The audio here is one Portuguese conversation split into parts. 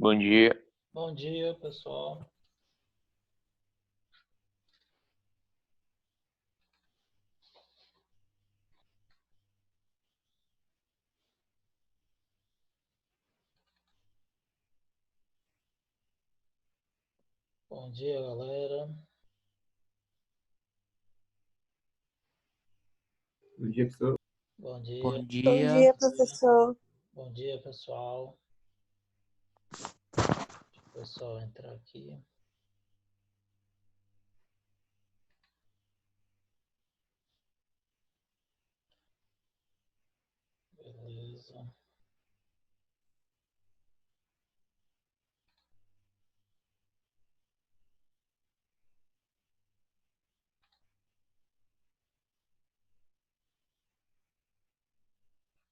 Bom dia. Bom dia, pessoal. Bom dia, galera. Bom dia, professor. Bom dia. Bom Bom dia. dia, professor. Bom dia, pessoal. Deixa o pessoal entrar aqui. Beleza.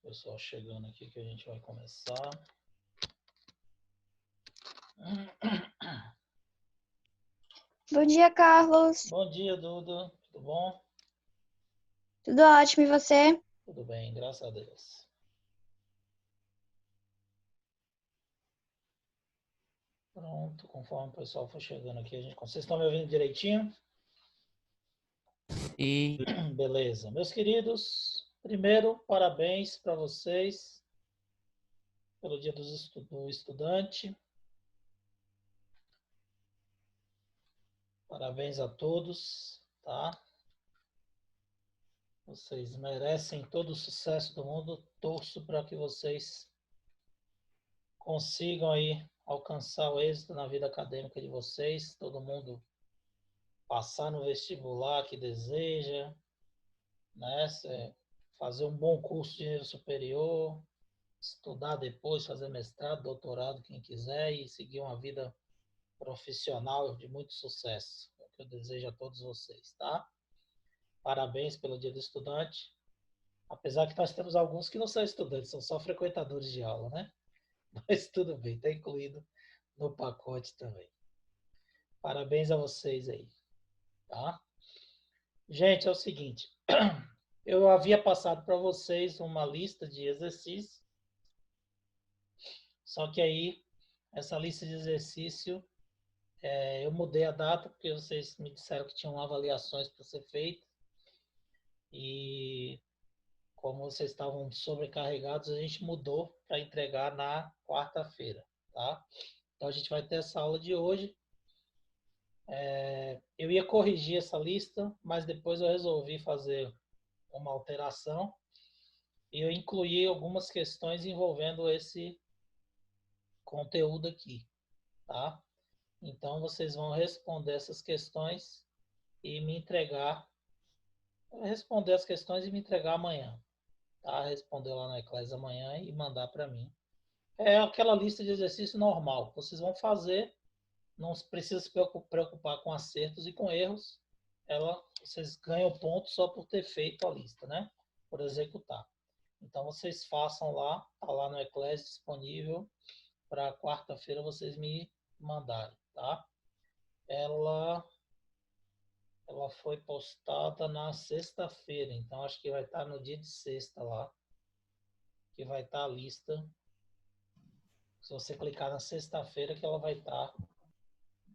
Pessoal chegando aqui que a gente vai começar. Bom dia, Carlos. Bom dia, Duda. Tudo bom? Tudo ótimo, e você? Tudo bem, graças a Deus. Pronto, conforme o pessoal for chegando aqui, a gente... Vocês estão me ouvindo direitinho? E Beleza. Meus queridos, primeiro, parabéns para vocês pelo Dia do Estudante. Parabéns a todos, tá? Vocês merecem todo o sucesso do mundo. Torço para que vocês consigam aí alcançar o êxito na vida acadêmica de vocês. Todo mundo passar no vestibular que deseja, né? Fazer um bom curso de nível superior, estudar depois, fazer mestrado, doutorado, quem quiser, e seguir uma vida profissional de muito sucesso. É o que eu desejo a todos vocês, tá? Parabéns pelo Dia do Estudante. Apesar que nós temos alguns que não são estudantes, são só frequentadores de aula, né? Mas tudo bem, está incluído no pacote também. Parabéns a vocês aí, tá? Gente, é o seguinte, eu havia passado para vocês uma lista de exercícios, só que aí, essa lista de exercício, eu mudei a data, porque vocês me disseram que tinham avaliações para ser feitas, e como vocês estavam sobrecarregados, a gente mudou para entregar na quarta-feira, tá? Então a gente vai ter essa aula de hoje. Eu ia corrigir essa lista, mas depois eu resolvi fazer uma alteração e eu incluí algumas questões envolvendo esse conteúdo aqui, tá? Então vocês vão responder essas questões e me entregar, responder as questões e me entregar amanhã, tá? Responder lá na Eclés amanhã e mandar para mim. É aquela lista de exercício normal, vocês vão fazer, não precisa se preocupar com acertos e com erros, vocês ganham ponto só por ter feito a lista, né? Por executar. Então vocês façam lá, tá lá no Eclés disponível para quarta-feira vocês me mandarem, tá? Ela foi postada na sexta-feira, então acho que vai estar no dia de sexta lá, que vai estar a lista. Se você clicar na sexta-feira que ela vai estar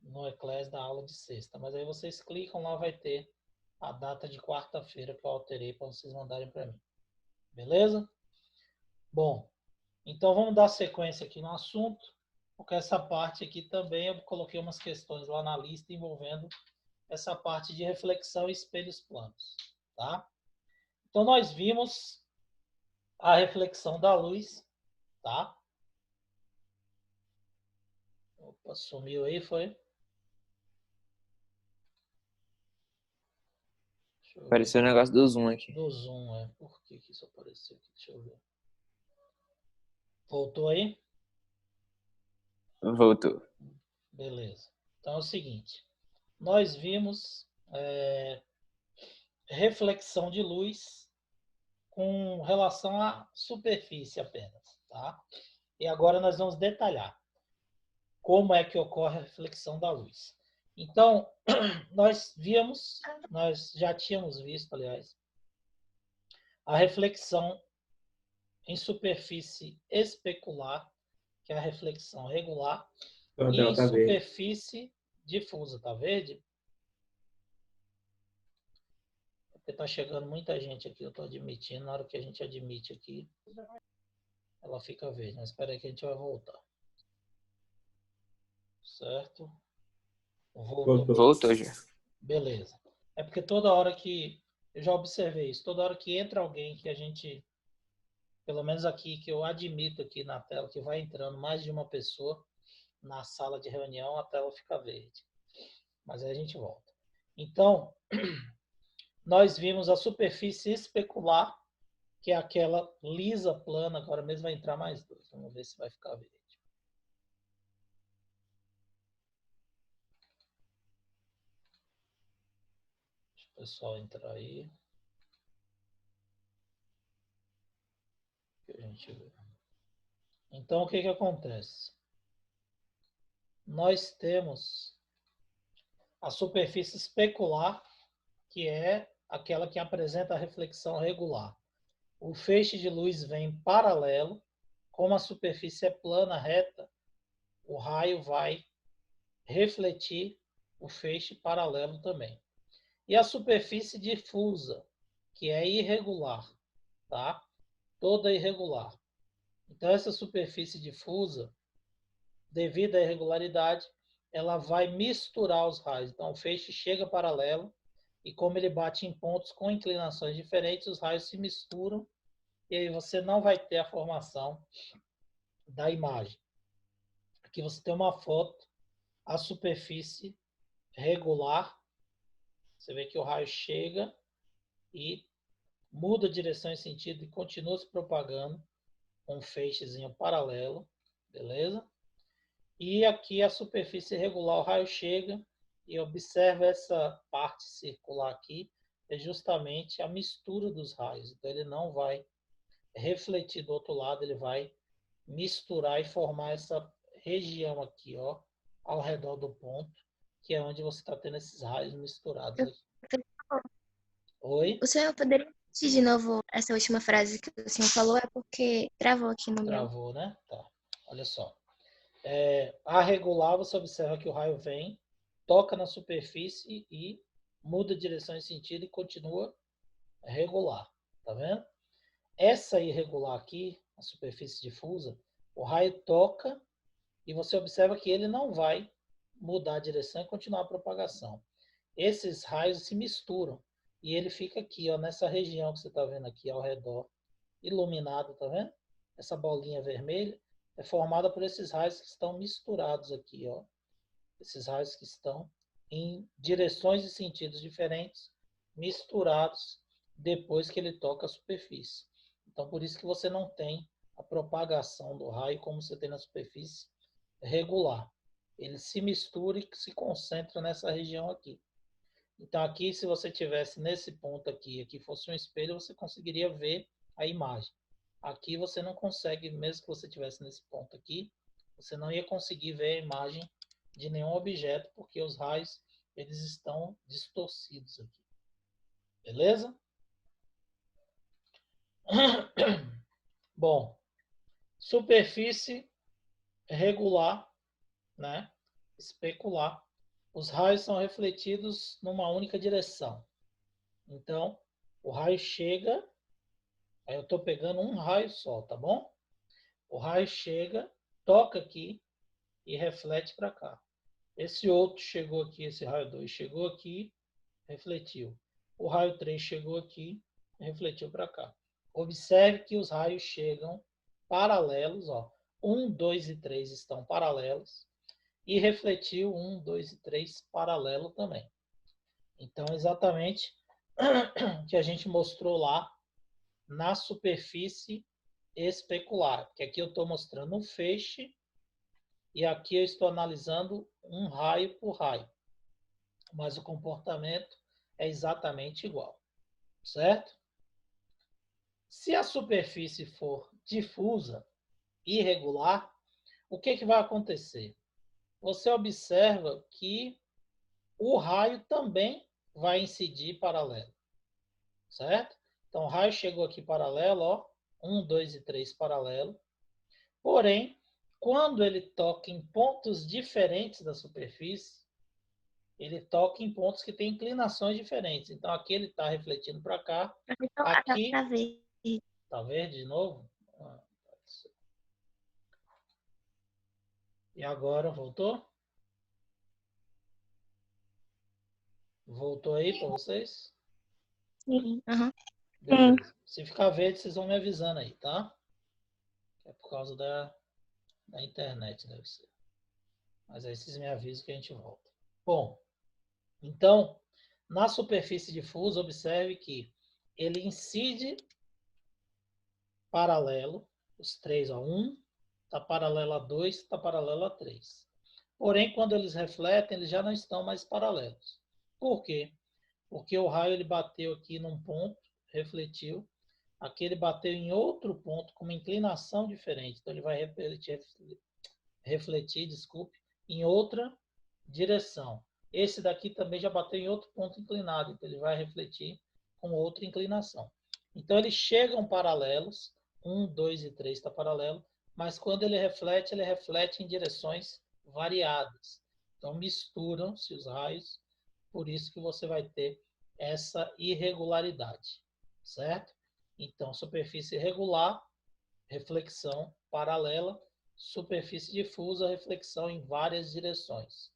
no Eclés da aula de sexta. Mas aí vocês clicam lá, vai ter a data de quarta-feira que eu alterei para vocês mandarem para mim. Beleza? Bom, então vamos dar sequência aqui no assunto, porque essa parte aqui também eu coloquei umas questões lá na lista envolvendo essa parte de reflexão e espelhos planos, tá? Então nós vimos a reflexão da luz, tá? Opa, sumiu aí, foi? apareceu o negócio do Zoom aqui. Do Zoom, Por que isso apareceu aqui? Deixa eu ver. Voltou aí? Voltou. Beleza. Então é o seguinte. Nós vimos reflexão de luz com relação à superfície apenas, tá? E agora nós vamos detalhar como é que ocorre a reflexão da luz. Então, nós já tínhamos visto, aliás, a reflexão em superfície especular, que é a reflexão regular, Então, e delta V. superfície difusa, tá verde? Porque tá chegando muita gente aqui, eu tô admitindo, na hora que a gente admite aqui, ela fica verde, mas espera aí que a gente vai voltar. Certo? Voltou. Voltou já. Beleza. É porque toda hora que, eu já observei isso, toda hora que entra alguém que a gente, pelo menos aqui, que eu admito aqui na tela, que vai entrando mais de uma pessoa na sala de reunião, a tela fica verde. Mas aí a gente volta. Então, nós vimos a superfície especular, que é aquela lisa, plana. Agora mesmo vai entrar mais dois. Vamos ver se vai ficar verde. Deixa o pessoal entrar aí. Que a gente vê. Então, o que que acontece? Nós temos a superfície especular, que é aquela que apresenta a reflexão regular. O feixe de luz vem paralelo. Como a superfície é plana, reta, o raio vai refletir o feixe paralelo também. E a superfície difusa, que é irregular, tá? Toda irregular. Então, essa superfície difusa, devido à irregularidade, ela vai misturar os raios. Então, o feixe chega paralelo e como ele bate em pontos com inclinações diferentes, os raios se misturam e aí você não vai ter a formação da imagem. Aqui você tem uma foto, a superfície regular. Você vê que o raio chega e muda a direção e sentido e continua se propagando com um feixezinho paralelo, beleza? E aqui a superfície irregular, o raio chega e observa essa parte circular aqui, é justamente a mistura dos raios. Então ele não vai refletir do outro lado, ele vai misturar e formar essa região aqui, ó, ao redor do ponto, que é onde você está tendo esses raios misturados aqui. Oi? O senhor poderia repetir de novo essa última frase que o senhor falou? É porque travou aqui no meu. Travou, né? Tá. Olha só. A regular, você observa que o raio vem, toca na superfície e muda a direção e sentido e continua regular. Tá vendo? Essa irregular aqui, a superfície difusa, o raio toca e você observa que ele não vai mudar a direção e continuar a propagação. Esses raios se misturam e ele fica aqui, ó, nessa região que você está vendo aqui ao redor, iluminado, tá vendo? Essa bolinha vermelha é formada por esses raios que estão misturados aqui, ó. Esses raios que estão em direções e sentidos diferentes, misturados depois que ele toca a superfície. Então, por isso que você não tem a propagação do raio como você tem na superfície regular. Ele se mistura e se concentra nessa região aqui. Então, aqui, se você tivesse nesse ponto aqui, aqui fosse um espelho, você conseguiria ver a imagem. Aqui você não consegue, mesmo que você tivesse nesse ponto aqui, você não ia conseguir ver a imagem de nenhum objeto, porque os raios eles estão distorcidos aqui. Beleza? Bom, superfície regular, né? Especular. Os raios são refletidos numa única direção. Então, o raio chega, aí eu estou pegando um raio só, tá bom? O raio chega, toca aqui e reflete para cá. Esse outro chegou aqui, esse raio 2 chegou aqui, refletiu. O raio 3 chegou aqui, refletiu para cá. Observe que os raios chegam paralelos, ó. 1, 2 e 3 estão paralelos. E refletiu 1, 2 e 3 paralelo também. Então, exatamente o que a gente mostrou lá na superfície especular. Que aqui eu estou mostrando um feixe e aqui eu estou analisando um raio por raio. Mas o comportamento é exatamente igual, certo? Se a superfície for difusa, irregular, o que vai acontecer? Você observa que o raio também vai incidir paralelo, certo? Então, o raio chegou aqui paralelo, ó, 1, 2 e 3 paralelo. Porém, quando ele toca em pontos diferentes da superfície, ele toca em pontos que têm inclinações diferentes. Então, aqui ele está refletindo para cá. Então, Aqui, tá verde. tá verde de novo? E agora, voltou? Voltou aí para vocês? Sim. Aham. Beleza. Se ficar verde, vocês vão me avisando aí, tá? É por causa da internet, deve ser. Mas aí vocês me avisam que a gente volta. Bom, então, na superfície difusa, observe que ele incide paralelo, os três, ó, 1 está paralelo a 2, está paralelo a 3. Porém, quando eles refletem, eles já não estão mais paralelos. Por quê? Porque o raio ele bateu aqui num ponto, refletiu, aqui ele bateu em outro ponto com uma inclinação diferente. Então, ele vai refletir, desculpe, em outra direção. Esse daqui também já bateu em outro ponto inclinado, então ele vai refletir com outra inclinação. Então, eles chegam paralelos, 1, 2 e 3 está paralelo, mas quando ele reflete em direções variadas. Então, misturam-se os raios, por isso que você vai ter essa irregularidade, certo? Então, superfície regular, reflexão paralela, superfície difusa, reflexão em várias direções.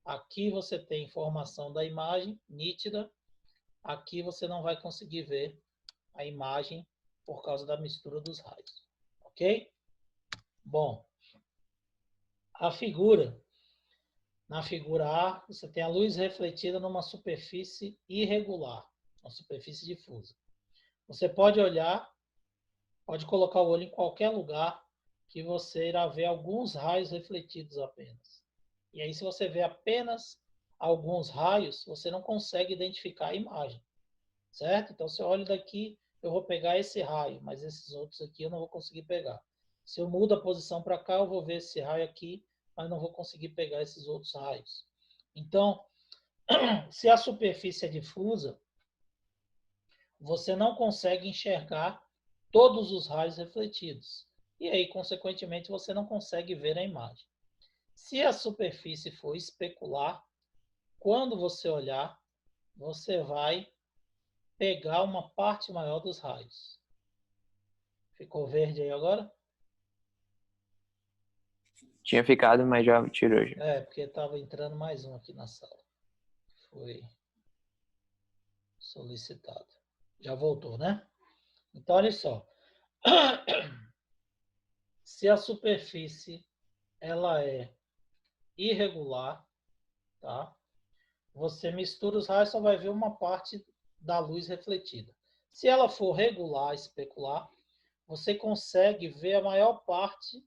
Aqui você tem informação da imagem nítida, aqui você não vai conseguir ver a imagem por causa da mistura dos raios, ok? Bom, a figura, na figura A, você tem a luz refletida numa superfície irregular, uma superfície difusa. Você pode olhar, pode colocar o olho em qualquer lugar que você irá ver alguns raios refletidos apenas. E aí, se você vê apenas alguns raios, você não consegue identificar a imagem, certo? Então, se eu olho daqui, eu vou pegar esse raio, mas esses outros aqui eu não vou conseguir pegar. Se eu mudo a posição para cá, eu vou ver esse raio aqui, mas não vou conseguir pegar esses outros raios. Então, se a superfície é difusa, você não consegue enxergar todos os raios refletidos. E aí, consequentemente, você não consegue ver a imagem. Se a superfície for especular, quando você olhar, você vai pegar uma parte maior dos raios. Ficou verde aí agora? Tinha ficado, mas já tirou já. É, porque estava entrando mais um aqui na sala. Foi solicitado. Já voltou, né? Então, olha só. Se a superfície ela é irregular, tá? Você mistura os raios, só vai ver uma parte da luz refletida. Se ela for regular, especular, você consegue ver a maior parte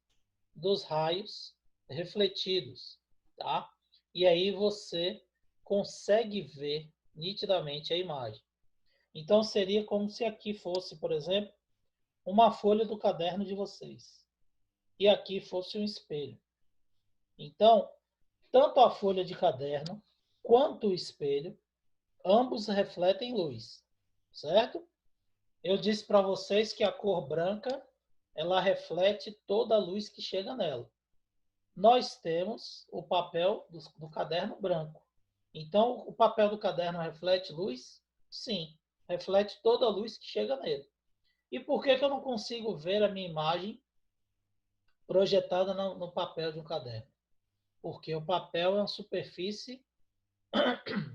dos raios refletidos, tá? E aí você consegue ver nitidamente a imagem. Então seria como se aqui fosse, por exemplo, uma folha do caderno de vocês. E aqui fosse um espelho. Então, tanto a folha de caderno quanto o espelho, ambos refletem luz, certo? Eu disse para vocês que a cor branca, ela reflete toda a luz que chega nela. Nós temos o papel do caderno branco. Então, o papel do caderno reflete luz? Sim, reflete toda a luz que chega nele. E por que eu não consigo ver a minha imagem projetada no papel de um caderno? Porque o papel é uma superfície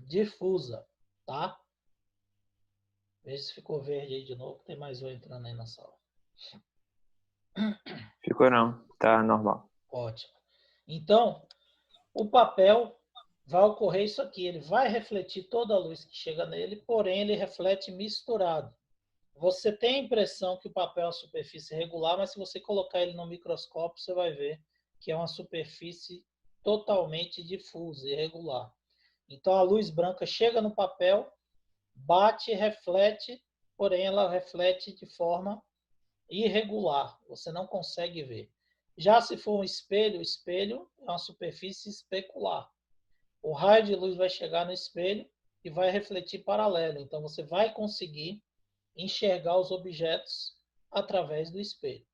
difusa, tá? Veja se ficou verde aí de novo, tem mais um entrando aí na sala. Ficou não, tá normal. Ótimo. Então, o papel vai ocorrer isso aqui, ele vai refletir toda a luz que chega nele, porém ele reflete misturado. Você tem a impressão que o papel é uma superfície regular, mas se você colocar ele no microscópio, você vai ver que é uma superfície totalmente difusa, irregular. Então a luz branca chega no papel, bate e reflete, porém ela reflete de forma irregular, você não consegue ver. Já se for um espelho, o espelho é uma superfície especular. O raio de luz vai chegar no espelho e vai refletir paralelo, então você vai conseguir enxergar os objetos através do espelho,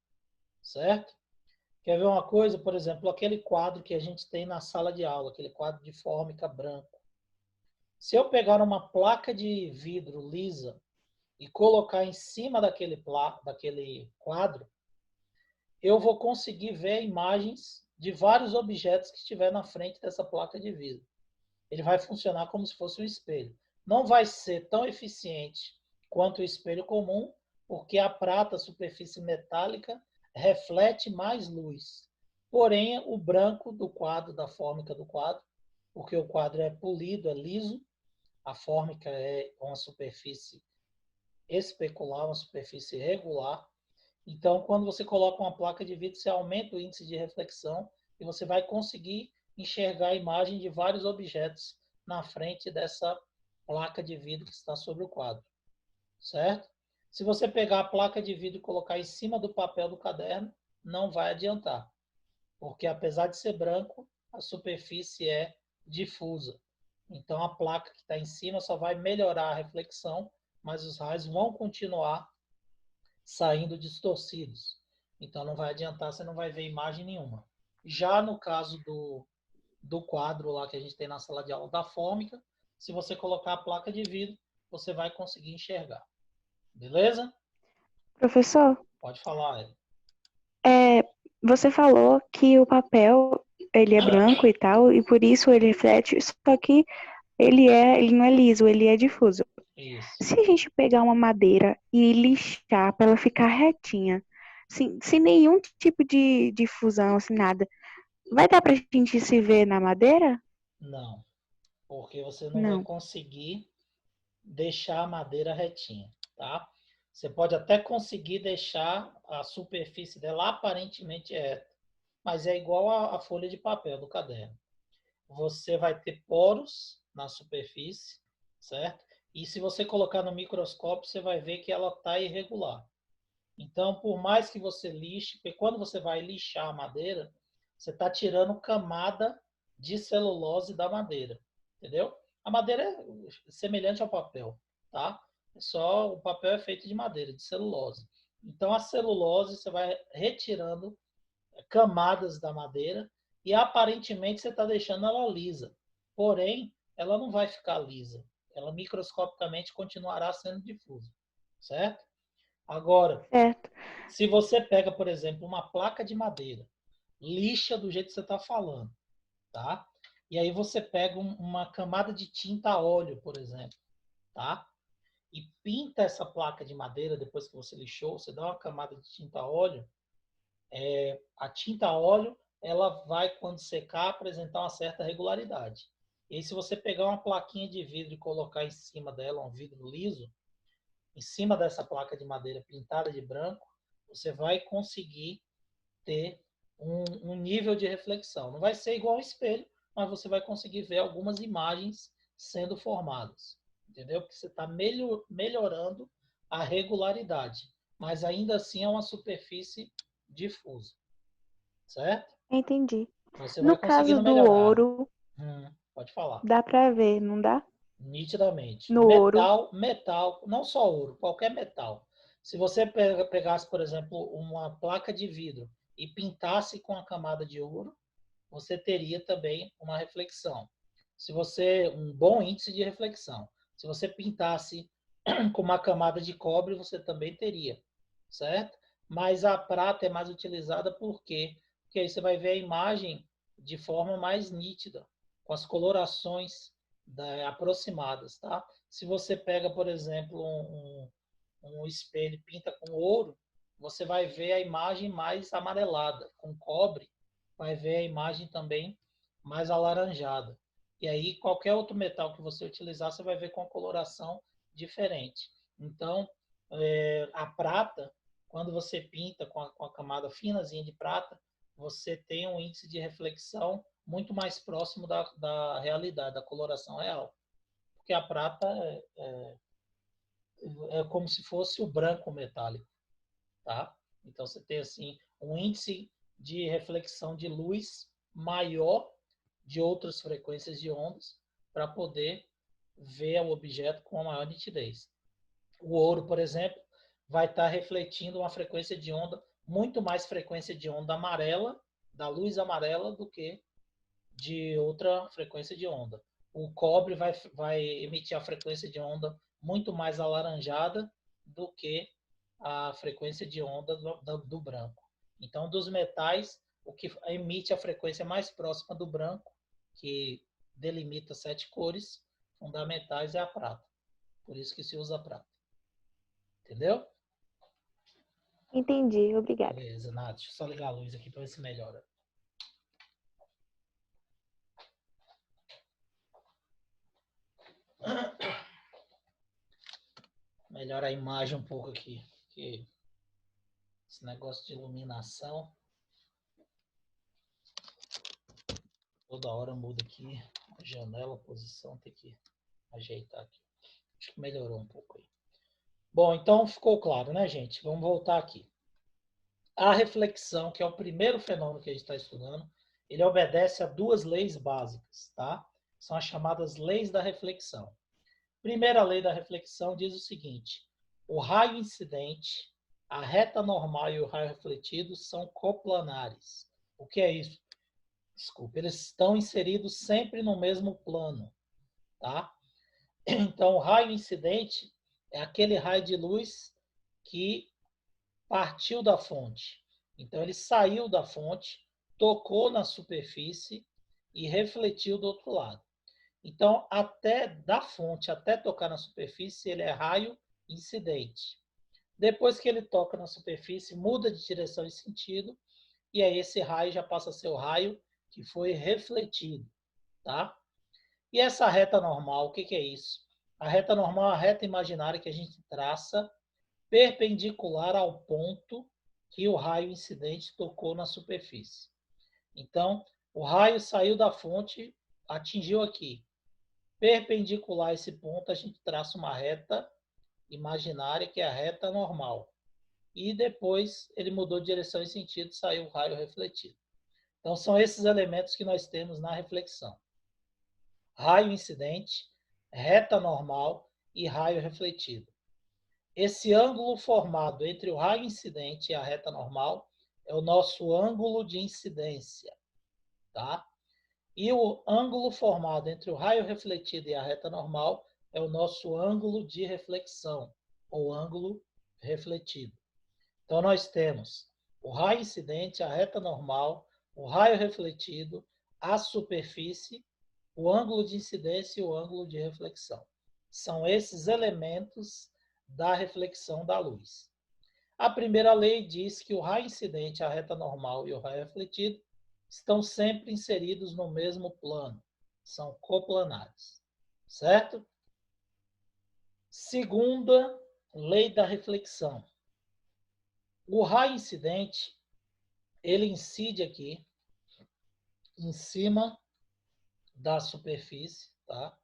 certo? Quer ver uma coisa? Por exemplo, aquele quadro que a gente tem na sala de aula, aquele quadro de fórmica branco. Se eu pegar uma placa de vidro lisa e colocar em cima daquele quadro, eu vou conseguir ver imagens de vários objetos que estiver na frente dessa placa de vidro. Ele vai funcionar como se fosse um espelho. Não vai ser tão eficiente quanto o espelho comum, porque a prata, a superfície metálica, reflete mais luz. Porém, o branco do quadro, da fórmica do quadro, porque o quadro é polido, é liso, a fórmica é uma superfície especular, uma superfície regular. Então, quando você coloca uma placa de vidro, você aumenta o índice de reflexão e você vai conseguir enxergar a imagem de vários objetos na frente dessa placa de vidro que está sobre o quadro, certo? Se você pegar a placa de vidro e colocar em cima do papel do caderno, não vai adiantar, porque apesar de ser branco, a superfície é difusa. Então, a placa que está em cima só vai melhorar a reflexão, mas os raios vão continuar saindo distorcidos. Então, não vai adiantar, você não vai ver imagem nenhuma. Já no caso do quadro lá que a gente tem na sala de aula da fórmica, se você colocar a placa de vidro, você vai conseguir enxergar. Beleza? Professor, Pode falar, Ellen. você falou que o papel ele é branco e tal, e por isso ele reflete, só que ele não é liso, ele é difuso. Isso. Se a gente pegar uma madeira e lixar para ela ficar retinha, sem nenhum tipo de difusão, assim, nada, vai dar pra gente se ver na madeira? Não, porque você não vai Não. conseguir deixar a madeira retinha, tá? Você pode até conseguir deixar a superfície dela aparentemente reta, mas é igual a folha de papel do caderno. Você vai ter poros na superfície, certo? E se você colocar no microscópio, você vai ver que ela está irregular. Então, por mais que você lixe, porque quando você vai lixar a madeira, você está tirando camada de celulose da madeira, entendeu? A madeira é semelhante ao papel, tá? Só o papel é feito de madeira, de celulose. Então, a celulose você vai retirando camadas da madeira e aparentemente você está deixando ela lisa. Porém, ela não vai ficar lisa. Ela microscopicamente continuará sendo difusa, certo? Agora, Certo. se você pega, por exemplo, uma placa de madeira, lixa do jeito que você está falando, tá? E aí você pega uma camada de tinta a óleo, por exemplo, tá? E pinta essa placa de madeira depois que você lixou, você dá uma camada de tinta a óleo, a tinta a óleo, ela vai, quando secar, apresentar uma certa regularidade. E aí, se você pegar uma plaquinha de vidro e colocar em cima dela, um vidro liso, em cima dessa placa de madeira pintada de branco, você vai conseguir ter um nível de reflexão. Não vai ser igual ao espelho, mas você vai conseguir ver algumas imagens sendo formadas. Entendeu? Porque você está melhorando a regularidade. Mas ainda assim é uma superfície difusa. Certo? Entendi. Você vai No caso conseguindo do melhorar. ouro, Pode falar. dá pra ver, não dá? Nitidamente. No ouro. Metal, não só ouro, qualquer metal. Se você pegasse, por exemplo, uma placa de vidro e pintasse com a camada de ouro, você teria também uma reflexão. Um bom índice de reflexão. Se você pintasse com uma camada de cobre, você também teria, certo? Mas a prata é mais utilizada por quê? Porque aí você vai ver a imagem de forma mais nítida, com as colorações aproximadas, tá? Se você pega, por exemplo, um espelho e pinta com ouro, você vai ver a imagem mais amarelada. Com cobre, vai ver a imagem também mais alaranjada. E aí, qualquer outro metal que você utilizar, você vai ver com a coloração diferente. Então, a prata, quando você pinta com a camada finazinha de prata, você tem um índice de reflexão muito mais próximo da realidade, da coloração real. Porque a prata é como se fosse o branco metálico, tá? Então você tem assim um índice de reflexão de luz maior de outras frequências de ondas para poder ver o objeto com a maior nitidez. O ouro, por exemplo, vai estar refletindo uma frequência de onda muito mais frequência de onda amarela, da luz amarela, do que de outra frequência de onda. O cobre vai emitir a frequência de onda muito mais alaranjada do que a frequência de onda do branco. Então, dos metais, o que emite a frequência mais próxima do branco, que delimita 7 cores fundamentais, é a prata. Por isso que se usa prata. Entendeu? Entendi, obrigada. Beleza, Nath. Deixa eu só ligar a luz aqui para ver se melhora. Melhora a imagem um pouco aqui. Porque esse negócio de iluminação toda hora muda aqui. A janela, a posição, tem que ajeitar aqui. Acho que melhorou um pouco aí. Bom, então ficou claro, né, gente? Vamos voltar aqui. A reflexão, que é o primeiro fenômeno que a gente está estudando, ele obedece a 2 leis básicas, tá? São as chamadas leis da reflexão. Primeira lei da reflexão diz o seguinte: o raio incidente, a reta normal e o raio refletido são coplanares. O que é isso? Desculpa, eles estão inseridos sempre no mesmo plano, tá? Então, o raio incidente é aquele raio de luz que partiu da fonte. Então, ele saiu da fonte, tocou na superfície e refletiu do outro lado. Então, até da fonte até tocar na superfície, ele é raio incidente. Depois que ele toca na superfície, muda de direção e sentido, e aí esse raio já passa a ser o raio que foi refletido, tá? E essa reta normal, o que é isso? A reta normal é a reta imaginária que a gente traça perpendicular ao ponto que o raio incidente tocou na superfície. Então, o raio saiu da fonte, atingiu aqui. Perpendicular a esse ponto, a gente traça uma reta imaginária, que é a reta normal. E depois ele mudou de direção e sentido, saiu o raio refletido. Então, são esses elementos que nós temos na reflexão: raio incidente, reta normal e raio refletido. Esse ângulo formado entre o raio incidente e a reta normal é o nosso ângulo de incidência, tá? E o ângulo formado entre o raio refletido e a reta normal é o nosso ângulo de reflexão, ou ângulo refletido. Então, nós temos o raio incidente, a reta normal, o raio refletido, a superfície, o ângulo de incidência e o ângulo de reflexão. São esses elementos da reflexão da luz. A primeira lei diz que o raio incidente, a reta normal e o raio refletido estão sempre inseridos no mesmo plano. São coplanares. Certo? Segunda lei da reflexão. O raio incidente, ele incide aqui em cima da superfície, tá?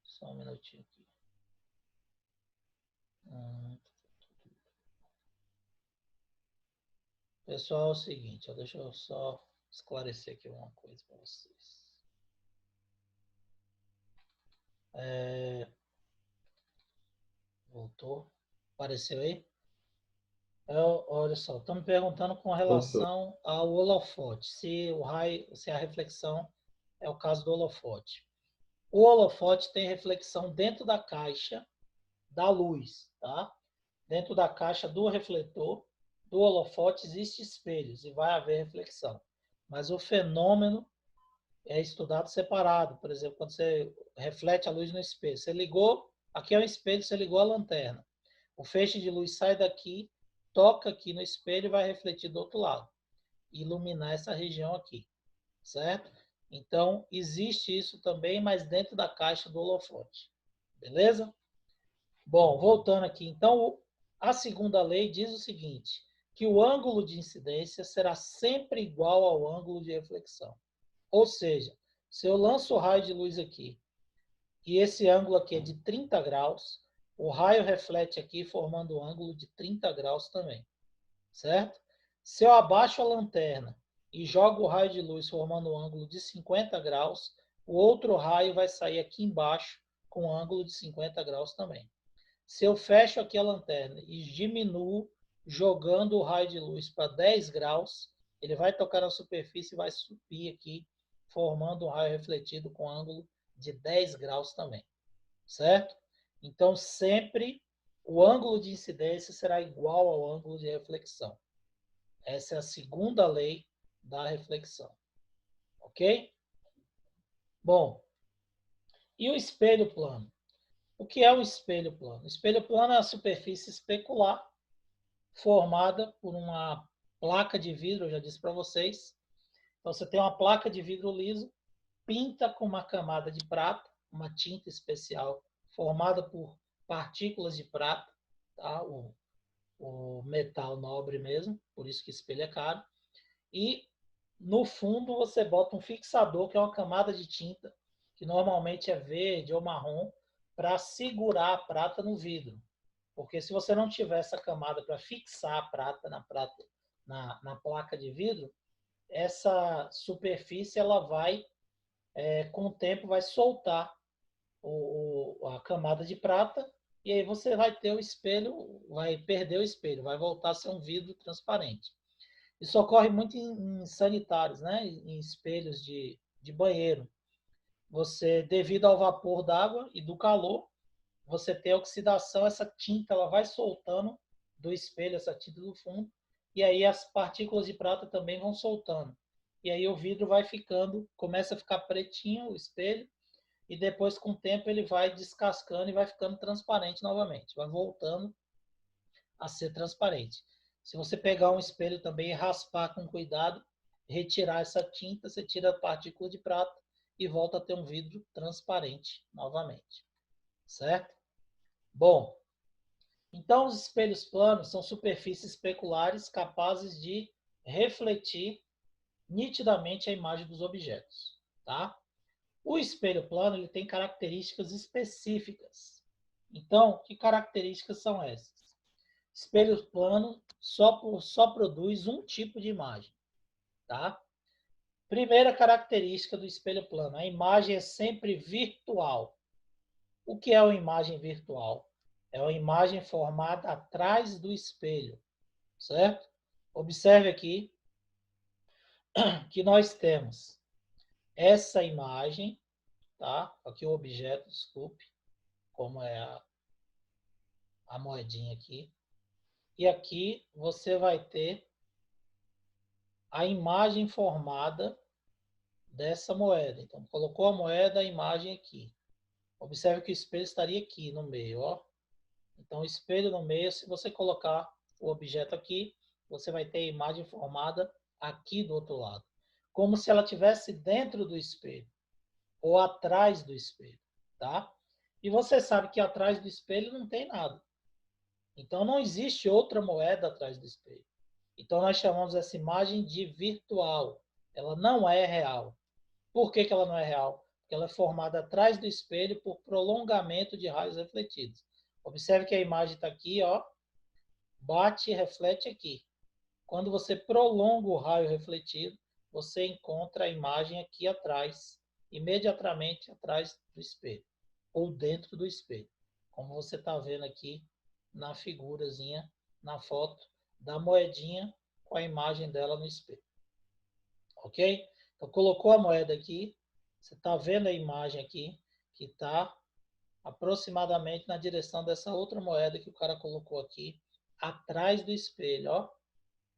Só um minutinho aqui. Pessoal, é o seguinte, deixa eu só esclarecer aqui uma coisa para vocês. Voltou? Apareceu aí? Olha só, estão me perguntando com relação ao holofote, se a reflexão é o caso do holofote. O holofote tem reflexão dentro da caixa da luz, tá? Dentro da caixa do refletor, do holofote, existem espelhos e vai haver reflexão. Mas o fenômeno é estudado separado. Por exemplo, quando você reflete a luz no espelho, você ligou, aqui é um espelho, você ligou a lanterna. O feixe de luz sai daqui, toca aqui no espelho e vai refletir do outro lado. Iluminar essa região aqui, certo? Então, existe isso também, mas dentro da caixa do holofote. Beleza? Bom, voltando aqui. Então, a segunda lei diz o seguinte, que o ângulo de incidência será sempre igual ao ângulo de reflexão. Ou seja, se eu lanço o raio de luz aqui, e esse ângulo aqui é de 30 graus, o raio reflete aqui formando um ângulo de 30 graus também, certo? Se eu abaixo a lanterna e jogo o raio de luz formando um ângulo de 50 graus, o outro raio vai sair aqui embaixo com um ângulo de 50 graus também. Se eu fecho aqui a lanterna e diminuo, jogando o raio de luz para 10 graus, ele vai tocar na superfície e vai subir aqui, formando um raio refletido com ângulo de 10 graus também, certo? Então, sempre o ângulo de incidência será igual ao ângulo de reflexão. Essa é a segunda lei da reflexão, ok? Bom, e o espelho plano? O que é o espelho plano? O espelho plano é a superfície especular formada por uma placa de vidro, eu já disse para vocês. Então, você tem uma placa de vidro liso, pinta com uma camada de prata, uma tinta especial formada por partículas de prata, tá? O metal nobre mesmo, por isso que espelho é caro. E no fundo você bota um fixador, que é uma camada de tinta, que normalmente é verde ou marrom, para segurar a prata no vidro. Porque se você não tiver essa camada para fixar a prata na placa de vidro, essa superfície ela vai, com o tempo, vai soltar a camada de prata, e aí você vai ter o espelho, vai perder o espelho, vai voltar a ser um vidro transparente. Isso ocorre muito em sanitários, né? Em espelhos de banheiro. Você, devido ao vapor d'água e do calor, você tem a oxidação, essa tinta ela vai soltando do espelho, essa tinta do fundo, e aí as partículas de prata também vão soltando. E aí o vidro vai ficando, começa a ficar pretinho o espelho, e depois com o tempo ele vai descascando e vai ficando transparente novamente, vai voltando a ser transparente. Se você pegar um espelho também e raspar com cuidado, retirar essa tinta, você tira a partícula de prata e volta a ter um vidro transparente novamente, certo? Bom, então os espelhos planos são superfícies especulares capazes de refletir nitidamente a imagem dos objetos, tá? O espelho plano ele tem características específicas. Então, que características são essas? Espelho plano só produz um tipo de imagem, tá? Primeira característica do espelho plano, a imagem é sempre virtual. O que é uma imagem virtual? É uma imagem formada atrás do espelho, certo? Observe aqui que nós temos essa imagem, tá? Aqui o objeto, desculpe, como é a moedinha aqui. E aqui você vai ter a imagem formada dessa moeda. Então, colocou a moeda, a imagem aqui. Observe que o espelho estaria aqui no meio, ó. Então, o espelho no meio, se você colocar o objeto aqui, você vai ter a imagem formada aqui do outro lado. Como se ela estivesse dentro do espelho ou atrás do espelho, tá? E você sabe que atrás do espelho não tem nada. Então, não existe outra moeda atrás do espelho. Então, nós chamamos essa imagem de virtual. Ela não é real. Por que ela não é real? Porque ela é formada atrás do espelho por prolongamento de raios refletidos. Observe que a imagem está aqui, ó, bate e reflete aqui. Quando você prolonga o raio refletido, você encontra a imagem aqui atrás, imediatamente atrás do espelho, ou dentro do espelho, como você está vendo aqui na figurazinha, na foto da moedinha com a imagem dela no espelho. Ok? Então, colocou a moeda aqui, você está vendo a imagem aqui, que está aproximadamente na direção dessa outra moeda que o cara colocou aqui, atrás do espelho, ó,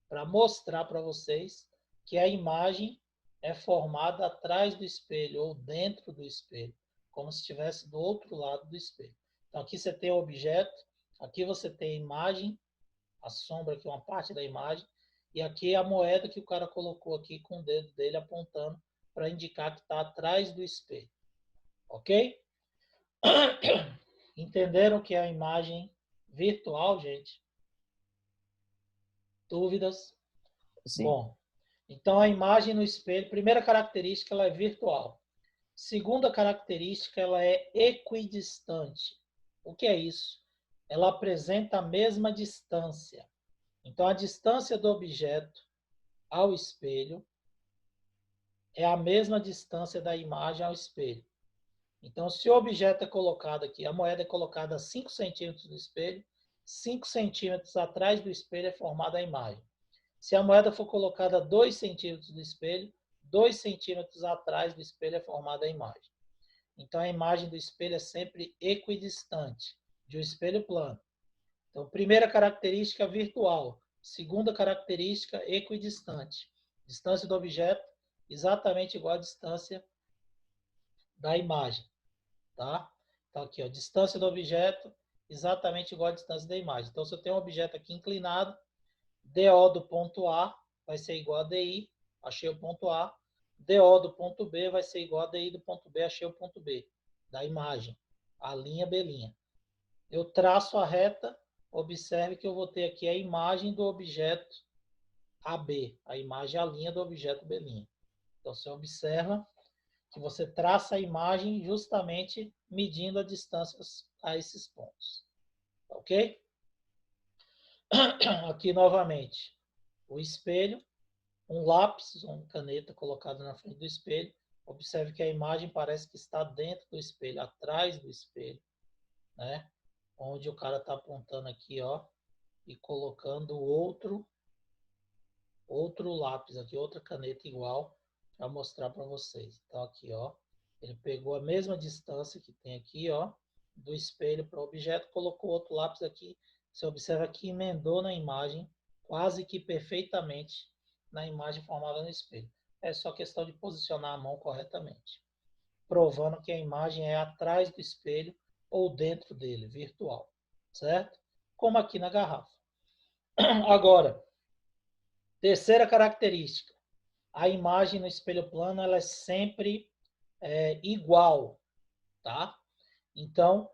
para mostrar para vocês que a imagem é formada atrás do espelho ou dentro do espelho, como se estivesse do outro lado do espelho. Então, aqui você tem o objeto, aqui você tem a imagem, a sombra aqui, uma parte da imagem, e aqui é a moeda que o cara colocou aqui com o dedo dele apontando para indicar que está atrás do espelho. Ok? Entenderam que é a imagem virtual, gente? Dúvidas? Sim. Bom, então a imagem no espelho, primeira característica, ela é virtual. Segunda característica, ela é equidistante. O que é isso? Ela apresenta a mesma distância. Então, a distância do objeto ao espelho é a mesma distância da imagem ao espelho. Então, se o objeto é colocado aqui, a moeda é colocada a 5 centímetros do espelho, 5 centímetros atrás do espelho é formada a imagem. Se a moeda for colocada a 2 centímetros do espelho, 2 centímetros atrás do espelho é formada a imagem. Então, a imagem do espelho é sempre equidistante de um espelho plano. Então, primeira característica, virtual. Segunda característica, equidistante. Distância do objeto exatamente igual à distância da imagem. Tá? Então, aqui, ó, distância do objeto exatamente igual à distância da imagem. Então, se eu tenho um objeto aqui inclinado, DO do ponto A vai ser igual a DI, achei o ponto A. DO do ponto B vai ser igual a DI do ponto B, achei o ponto B, da imagem, a linha B'. Eu traço a reta, observe que eu vou ter aqui a imagem do objeto AB, a imagem, a linha do objeto B'. Então, você observa que você traça a imagem justamente medindo a distância a esses pontos. Ok? Aqui novamente, o espelho, um lápis, uma caneta colocada na frente do espelho. Observe que a imagem parece que está dentro do espelho, atrás do espelho, né? Onde o cara está apontando aqui, ó, e colocando outro lápis aqui, outra caneta igual, para mostrar para vocês. Então aqui, ó, ele pegou a mesma distância que tem aqui, ó, do espelho para o objeto, colocou outro lápis aqui. Você observa que emendou na imagem, quase que perfeitamente na imagem formada no espelho. É só questão de posicionar a mão corretamente, provando que a imagem é atrás do espelho ou dentro dele, virtual, certo? Como aqui na garrafa. Agora, terceira característica, a imagem no espelho plano ela é sempre igual, tá? Então,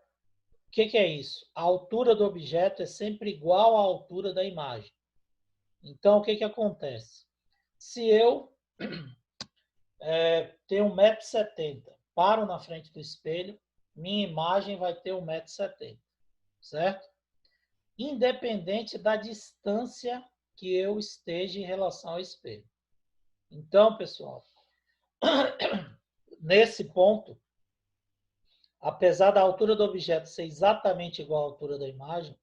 o que é isso? A altura do objeto é sempre igual à altura da imagem. Então, o que acontece? Se eu tenho 1,70 m, paro na frente do espelho, minha imagem vai ter 1,70 m, certo? Independente da distância que eu esteja em relação ao espelho. Então, pessoal, nesse ponto, apesar da altura do objeto ser exatamente igual à altura da imagem,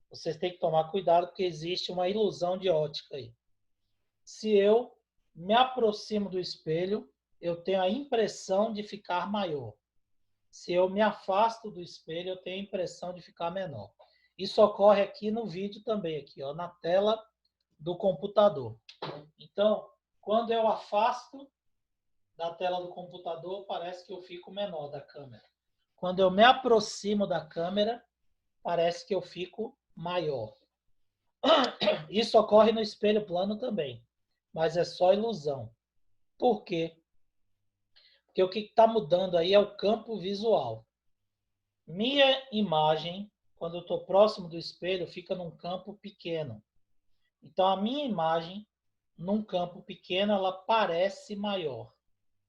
vocês têm que tomar cuidado porque existe uma ilusão de ótica aí. Se eu me aproximo do espelho, eu tenho a impressão de ficar maior. Se eu me afasto do espelho, eu tenho a impressão de ficar menor. Isso ocorre aqui no vídeo também, aqui, ó, na tela do computador. Então, quando eu afasto da tela do computador, parece que eu fico menor da câmera. Quando eu me aproximo da câmera, parece que eu fico maior. Isso ocorre no espelho plano também, mas é só ilusão. Por quê? Porque o que está mudando aí é o campo visual. Minha imagem, quando eu estou próximo do espelho, fica num campo pequeno. Então, a minha imagem, num campo pequeno, ela parece maior.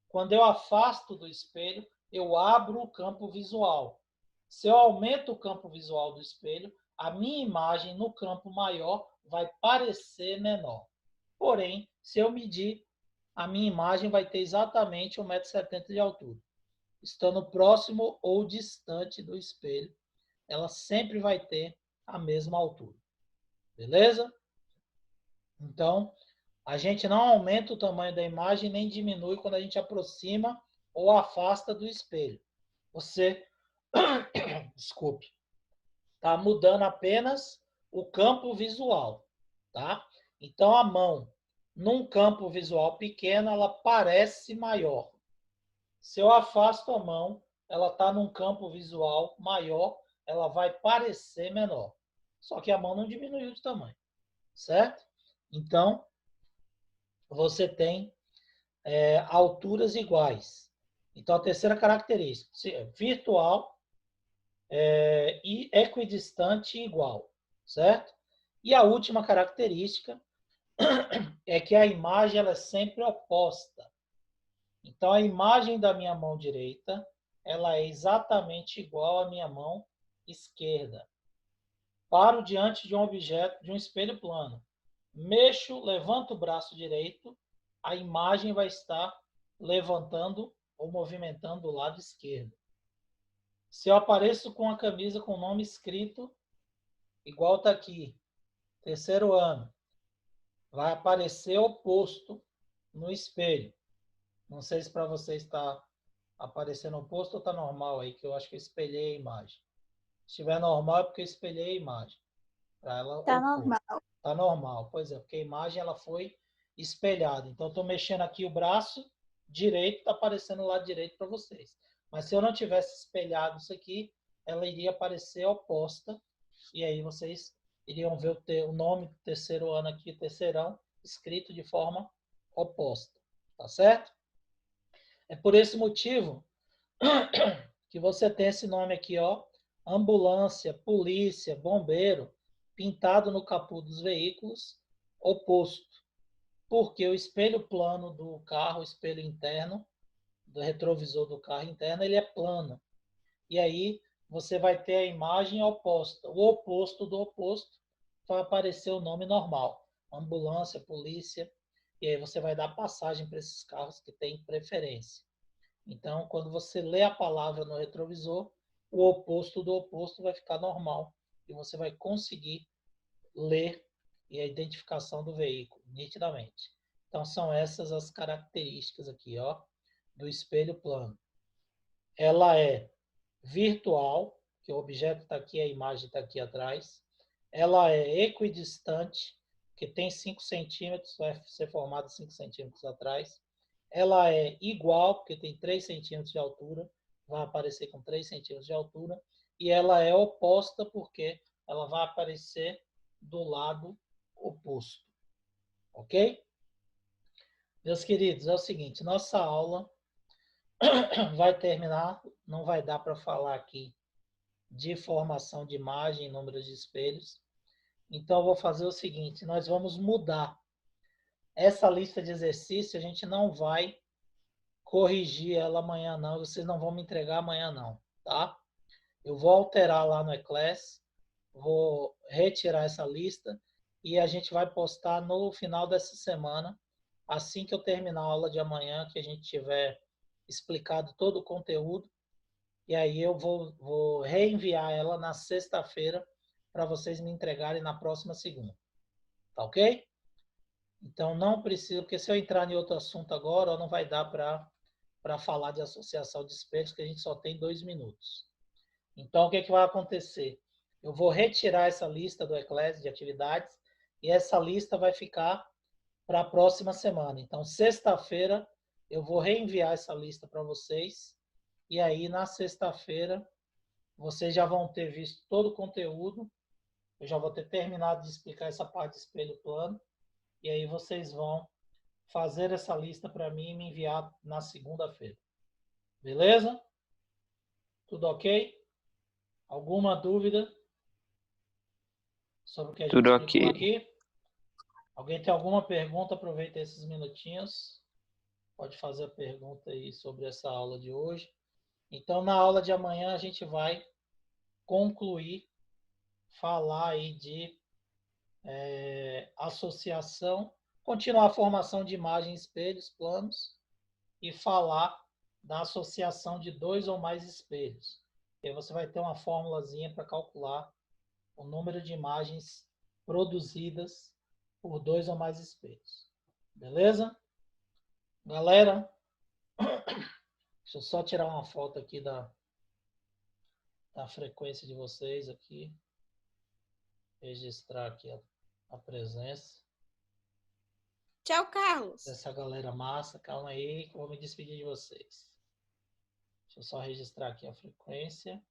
Quando eu afasto do espelho, eu abro o campo visual. Se eu aumento o campo visual do espelho, a minha imagem no campo maior vai parecer menor. Porém, se eu medir, a minha imagem vai ter exatamente 1,70 m de altura. Estando próximo ou distante do espelho, ela sempre vai ter a mesma altura. Beleza? Então, a gente não aumenta o tamanho da imagem nem diminui quando a gente aproxima ou afasta do espelho. Você, desculpe, está mudando apenas o campo visual, tá? Então, a mão, num campo visual pequeno, ela parece maior. Se eu afasto a mão, ela está num campo visual maior, ela vai parecer menor. Só que a mão não diminuiu de tamanho, certo? Então, você tem alturas iguais. Então, a terceira característica, virtual e equidistante igual, certo? E a última característica é que a imagem ela é sempre oposta. Então, a imagem da minha mão direita, ela é exatamente igual à minha mão esquerda. Paro diante de um objeto, de um espelho plano. Mexo, levanto o braço direito, a imagem vai estar levantando ou movimentando o lado esquerdo. Se eu apareço com a camisa com o nome escrito, igual está aqui, terceiro ano, vai aparecer oposto no espelho. Não sei se para vocês está aparecendo oposto ou está normal aí, que eu acho que eu espelhei a imagem. Se estiver normal é porque eu espelhei a imagem. Para ela Tá opor. normal. Tá normal, pois é, porque a imagem ela foi espelhada. Então, eu estou mexendo aqui o braço direito, está aparecendo o lado direito para vocês. Mas se eu não tivesse espelhado isso aqui, ela iria aparecer oposta. E aí vocês iriam ver o nome do terceiro ano aqui, terceirão, escrito de forma oposta. Tá certo? É por esse motivo que você tem esse nome aqui, ó, ambulância, polícia, bombeiro, pintado no capô dos veículos, oposto. Porque o espelho plano do carro, o espelho interno, do retrovisor do carro interno, ele é plano. E aí você vai ter a imagem oposta. O oposto do oposto vai aparecer o nome normal. Ambulância, polícia. E aí você vai dar passagem para esses carros que têm preferência. Então, quando você lê a palavra no retrovisor, o oposto do oposto vai ficar normal. E você vai conseguir ler e a identificação do veículo, nitidamente. Então, são essas as características aqui, ó, do espelho plano. Ela é virtual, que o objeto está aqui, a imagem está aqui atrás. Ela é equidistante, que tem 5 centímetros, vai ser formada 5 centímetros atrás. Ela é igual, porque tem 3 centímetros de altura, vai aparecer com 3 centímetros de altura. E ela é oposta, porque ela vai aparecer do lado oposto. Ok? Meus queridos, é o seguinte, nossa aula vai terminar, não vai dar para falar aqui de formação de imagem, número de espelhos. Então, eu vou fazer o seguinte, nós vamos mudar essa lista de exercícios, a gente não vai corrigir ela amanhã não, vocês não vão me entregar amanhã não, tá? Eu vou alterar lá no eClass, vou retirar essa lista e a gente vai postar no final dessa semana, assim que eu terminar a aula de amanhã, que a gente tiver explicado todo o conteúdo, e aí eu vou reenviar ela na sexta-feira para vocês me entregarem na próxima segunda. Tá ok? Então não precisa, porque se eu entrar em outro assunto agora, não vai dar para falar de associação de espelhos, que a gente só tem 2 minutos. Então o que vai acontecer? Eu vou retirar essa lista do eClass de atividades e essa lista vai ficar para a próxima semana. Então, sexta-feira, eu vou reenviar essa lista para vocês. E aí, na sexta-feira, vocês já vão ter visto todo o conteúdo. Eu já vou ter terminado de explicar essa parte de espelho plano. E aí, vocês vão fazer essa lista para mim e me enviar na segunda-feira. Beleza? Tudo ok? Alguma dúvida sobre o que a gente Tudo explicou ok. aqui? Alguém tem alguma pergunta? Aproveita esses minutinhos. Pode fazer a pergunta aí sobre essa aula de hoje. Então, na aula de amanhã, a gente vai concluir, falar aí de associação, continuar a formação de imagens, espelhos, planos, e falar da associação de 2 ou mais espelhos. E aí você vai ter uma formulazinha para calcular o número de imagens produzidas por 2 ou mais espelhos. Beleza? Galera, deixa eu só tirar uma foto aqui da frequência de vocês aqui. Registrar aqui a presença. Tchau, Carlos. Essa galera massa. Calma aí que eu vou me despedir de vocês. Deixa eu só registrar aqui a frequência.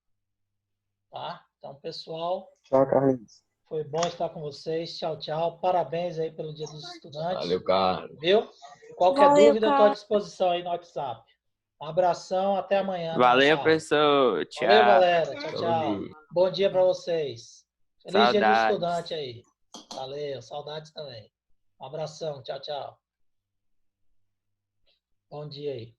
Tá? Então, pessoal, Tchau, Carlinhos. foi bom estar com vocês. Tchau, tchau. Parabéns aí pelo Dia dos Estudantes. Valeu, Carlos. Viu? Qualquer Valeu, dúvida, eu estou à Carlos. disposição aí no WhatsApp. Um abração, até amanhã. Valeu, Tchau. professor. Tchau. Valeu, galera. Tchau, Tamo tchau. junto. Bom dia para vocês. Feliz Dia do Saudades. Estudante aí. Valeu, saudades também. Um abração. Tchau, tchau. Bom dia aí.